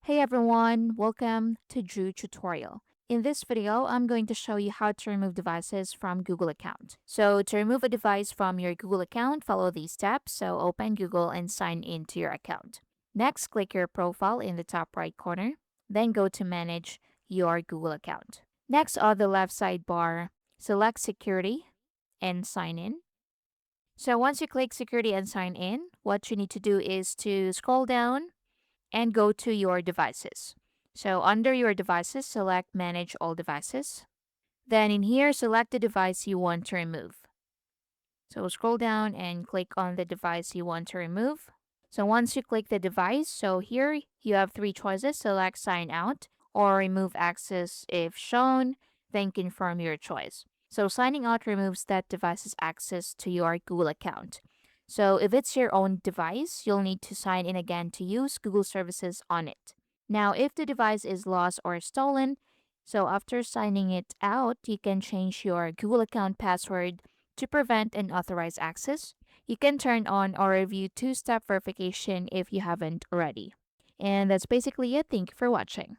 Hey everyone, welcome to Drew Tutorial. In this video, I'm going to show you how to remove devices from Google account. So to remove a device from your Google account, follow these steps. So open Google and sign into your account. Next, click your profile in the top right corner. Then go to manage your Google account. Next, on the left sidebar, select security and sign in. So once you click security and sign in, what you need to do is to scroll down and go to your devices. So under your devices, select manage all devices. Then in here, select the device you want to remove. So scroll down and click on the device you want to remove. So once you click the device, so here you have three choices: select sign out or remove access if shown, then confirm your choice. So signing out removes that device's access to your Google account. So if it's your own device, you'll need to sign in again to use Google services on it. Now, if the device is lost or stolen, so after signing it out, you can change your Google account password to prevent unauthorized access. You can turn on or review two-step verification if you haven't already. And that's basically it. Thank you for watching.